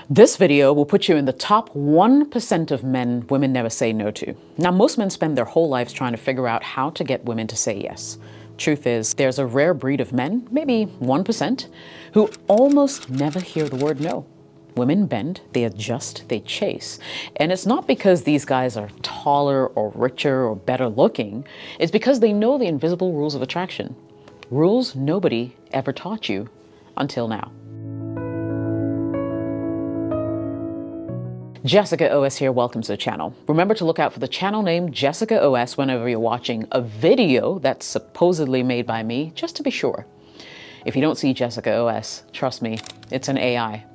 This video will put you in the top 1% of men women never say no to. Now, most men spend their whole lives trying to figure out how to get women to say yes. Truth is, there's a rare breed of men, maybe 1%, who almost never hear the word no. Women bend, they adjust, they chase. And it's not because these guys are taller or richer or better looking. It's because they know the invisible rules of attraction. Rules nobody ever taught you until now. Jessica OS here, welcome to the channel. Remember to look out for the channel name Jessica OS whenever you're watching a video that's supposedly made by me, just to be sure. If you don't see Jessica OS, trust me, it's an AI.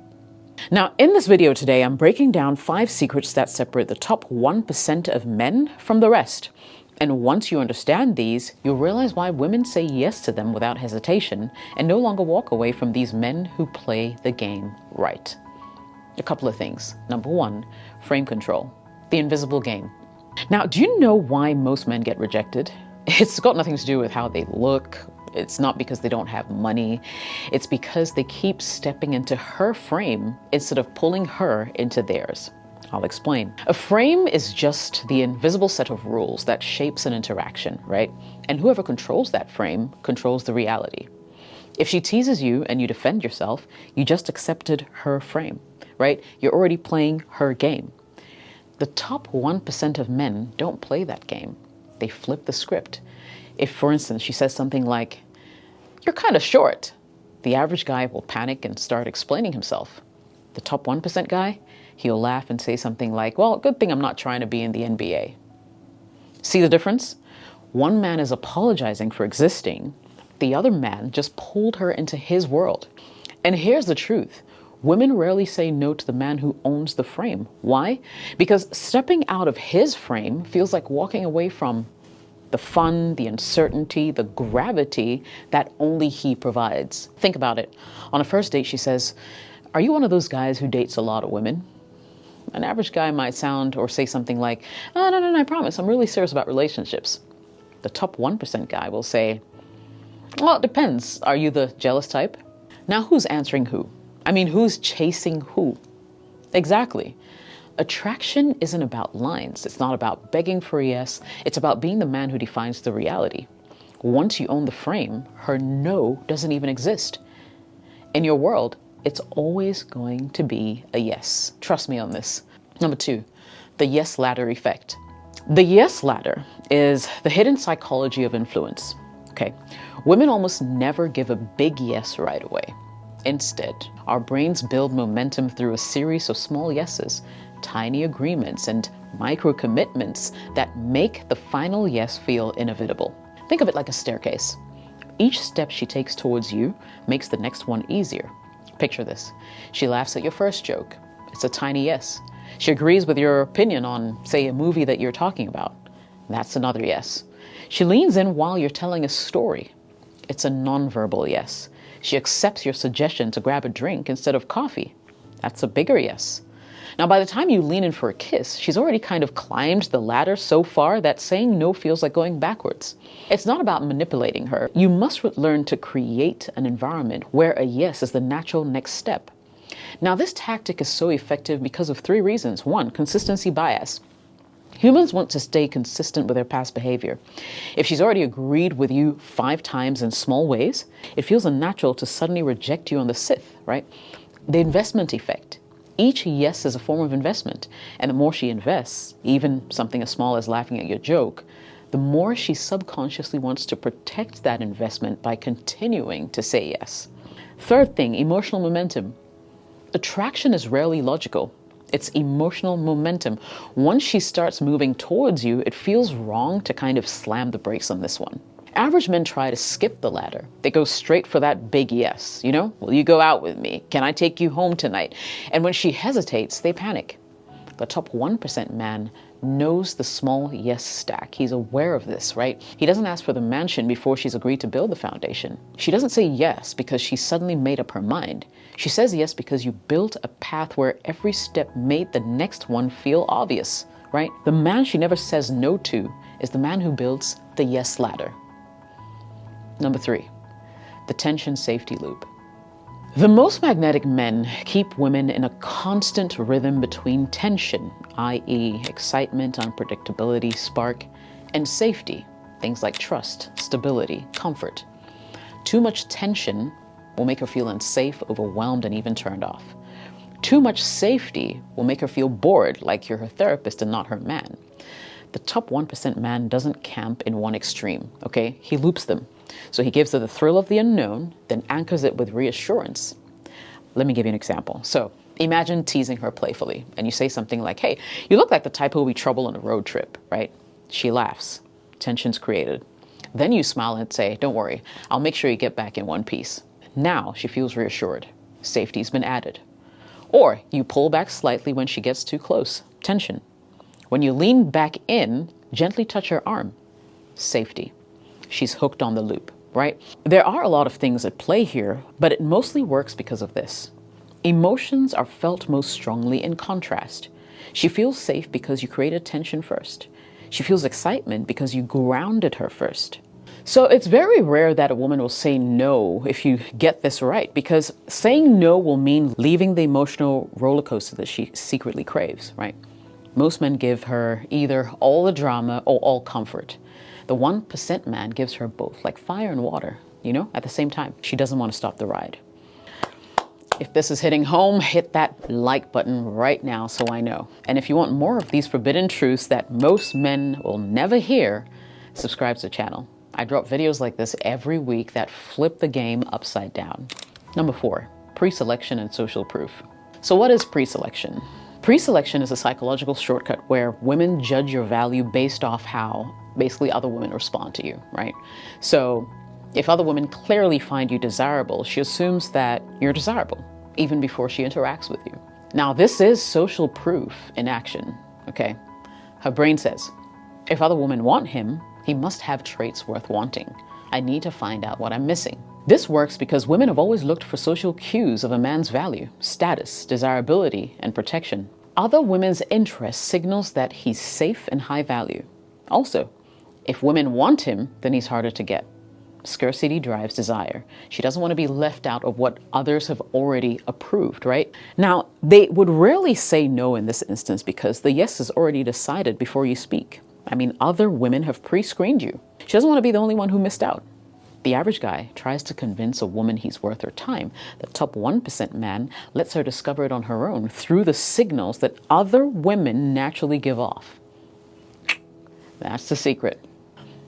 Now, in this video today, I'm breaking down 5 secrets that separate the top 1% of men from the rest. And once you understand these, you'll realize why women say yes to them without hesitation and no longer walk away from these men who play the game right. A couple of things. Number 1, frame control, the invisible game. Now, do you know why most men get rejected? It's got nothing to do with how they look. It's not because they don't have money. It's because they keep stepping into her frame instead of pulling her into theirs. I'll explain. A frame is just the invisible set of rules that shapes an interaction, right? And whoever controls that frame controls the reality. If she teases you and you defend yourself, you just accepted her frame, right? You're already playing her game. The top 1% of men don't play that game. They flip the script. If, for instance, she says something like, "You're kind of short," the average guy will panic and start explaining himself. The top 1% guy, he'll laugh and say something like, "Well, good thing I'm not trying to be in the NBA." See the difference? One man is apologizing for existing. The other man just pulled her into his world. And here's the truth. Women rarely say no to the man who owns the frame. Why? Because stepping out of his frame feels like walking away from the fun, the uncertainty, the gravity that only he provides. Think about it. On a first date, she says, "Are you one of those guys who dates a lot of women?" An average guy might sound or say something like, "Oh, no, I promise, I'm really serious about relationships." The top 1% guy will say, "Well, it depends. Are you the jealous type?" Now, who's answering who? I mean, who's chasing who? Exactly. Attraction isn't about lines. It's not about begging for a yes. It's about being the man who defines the reality. Once you own the frame, her no doesn't even exist. In your world, it's always going to be a yes. Trust me on this. Number 2, the yes ladder effect. The yes ladder is the hidden psychology of influence. Okay, women almost never give a big yes right away. Instead, our brains build momentum through a series of small yeses, tiny agreements, and micro commitments that make the final yes feel inevitable. Think of it like a staircase. Each step she takes towards you makes the next one easier. Picture this. She laughs at your first joke. It's a tiny yes. She agrees with your opinion on, say, a movie that you're talking about. That's another yes. She leans in while you're telling a story. It's a nonverbal yes. She accepts your suggestion to grab a drink instead of coffee. That's a bigger yes. Now, by the time you lean in for a kiss, she's already kind of climbed the ladder so far that saying no feels like going backwards. It's not about manipulating her. You must learn to create an environment where a yes is the natural next step. Now, this tactic is so effective because of 3 reasons. 1, consistency bias. Humans want to stay consistent with their past behavior. If she's already agreed with you 5 times in small ways, it feels unnatural to suddenly reject you on the 6th, right? The investment effect. Each yes is a form of investment, and the more she invests, even something as small as laughing at your joke, the more she subconsciously wants to protect that investment by continuing to say yes. 3rd thing, emotional momentum. Attraction is rarely logical. It's emotional momentum. Once she starts moving towards you, it feels wrong to kind of slam the brakes on this one. Average men try to skip the ladder. They go straight for that big yes. You know, will you go out with me? Can I take you home tonight? And when she hesitates, they panic. The top 1% man knows the small yes stack. He's aware of this, right? He doesn't ask for the mansion before she's agreed to build the foundation. She doesn't say yes because she suddenly made up her mind. She says yes because you built a path where every step made the next one feel obvious, right? The man she never says no to is the man who builds the yes ladder. Number 3, the tension safety loop. The most magnetic men keep women in a constant rhythm between tension, i.e. excitement, unpredictability, spark, and safety, things like trust, stability, comfort. Too much tension will make her feel unsafe, overwhelmed, and even turned off. Too much safety will make her feel bored, like you're her therapist and not her man. The top 1% man doesn't camp in one extreme, okay? He loops them. So he gives her the thrill of the unknown, then anchors it with reassurance. Let me give you an example. So imagine teasing her playfully, and you say something like, hey, you look like the type who will be trouble on a road trip, right? She laughs. Tension's created. Then you smile and say, don't worry, I'll make sure you get back in one piece. Now she feels reassured. Safety's been added. Or you pull back slightly when she gets too close. Tension. When you lean back in, gently touch her arm. Safety. She's hooked on the loop, right? There are a lot of things at play here, but it mostly works because of this. Emotions are felt most strongly in contrast. She feels safe because you created tension first. She feels excitement because you grounded her first. So it's very rare that a woman will say no if you get this right, because saying no will mean leaving the emotional roller coaster that she secretly craves, right? Most men give her either all the drama or all comfort. The 1% man gives her both, like fire and water, at the same time. She doesn't want to stop the ride. If this is hitting home, hit that like button right now so I know. And if you want more of these forbidden truths that most men will never hear, subscribe to the channel. I drop videos like this every week that flip the game upside down. Number 4, pre-selection and social proof. So what is pre-selection? Pre-selection is a psychological shortcut where women judge your value based off how basically other women respond to you, right? So if other women clearly find you desirable, she assumes that you're desirable, even before she interacts with you. Now, this is social proof in action, okay? Her brain says, if other women want him, he must have traits worth wanting. I need to find out what I'm missing. This works because women have always looked for social cues of a man's value, status, desirability, and protection. Other women's interest signals that he's safe and high value. Also, if women want him, then he's harder to get. Scarcity drives desire. She doesn't want to be left out of what others have already approved, right? Now, they would rarely say no in this instance because the yes is already decided before you speak. I mean, other women have pre-screened you. She doesn't want to be the only one who missed out. The average guy tries to convince a woman he's worth her time. The top 1% man lets her discover it on her own through the signals that other women naturally give off. That's the secret.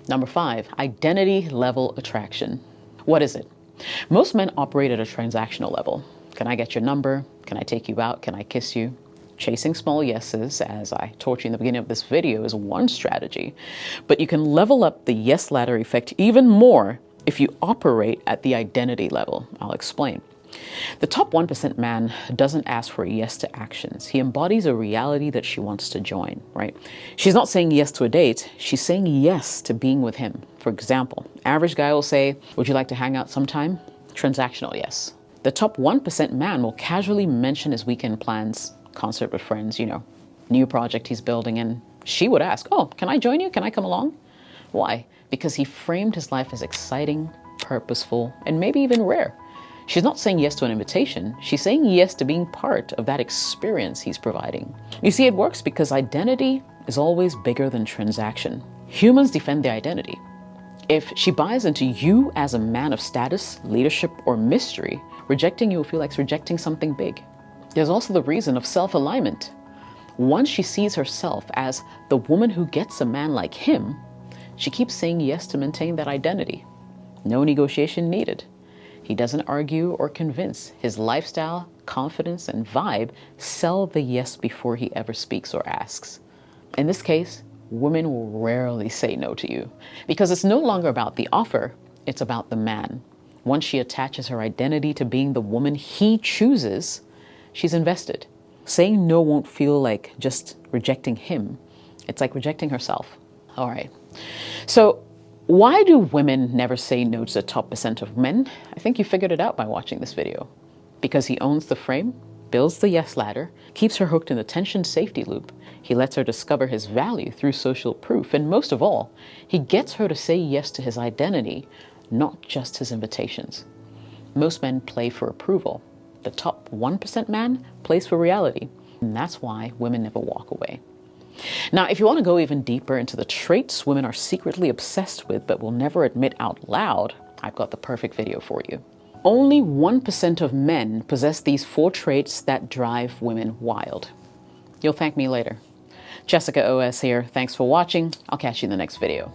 Number 5, identity level attraction. What is it? Most men operate at a transactional level. Can I get your number? Can I take you out? Can I kiss you? Chasing small yeses, as I taught you in the beginning of this video, is one strategy. But you can level up the yes ladder effect even more if you operate at the identity level. I'll explain. The top 1% man doesn't ask for a yes to actions. He embodies a reality that she wants to join, right? She's not saying yes to a date. She's saying yes to being with him. For example, average guy will say, would you like to hang out sometime? Transactional yes. The top 1% man will casually mention his weekend plans, concert with friends, new project he's building, and she would ask, oh, can I join you? Can I come along? Why? Because he framed his life as exciting, purposeful, and maybe even rare. She's not saying yes to an invitation. She's saying yes to being part of that experience he's providing. You see, it works because identity is always bigger than transaction. Humans defend their identity. If she buys into you as a man of status, leadership, or mystery, rejecting you will feel like rejecting something big. There's also the reason of self-alignment. Once she sees herself as the woman who gets a man like him, she keeps saying yes to maintain that identity. No negotiation needed. He doesn't argue or convince. His lifestyle, confidence, and vibe sell the yes before he ever speaks or asks. In this case, women will rarely say no to you because it's no longer about the offer, it's about the man. Once she attaches her identity to being the woman he chooses, she's invested. Saying no won't feel like just rejecting him. It's like rejecting herself. All right. So why do women never say no to the top % of men? I think you figured it out by watching this video. Because he owns the frame, builds the yes ladder, keeps her hooked in the tension safety loop. He lets her discover his value through social proof. And most of all, he gets her to say yes to his identity, not just his invitations. Most men play for approval. The top 1% man plays for reality. And that's why women never walk away. Now, if you want to go even deeper into the traits women are secretly obsessed with but will never admit out loud, I've got the perfect video for you. Only 1% of men possess these 4 traits that drive women wild. You'll thank me later. Jessica OS here. Thanks for watching. I'll catch you in the next video.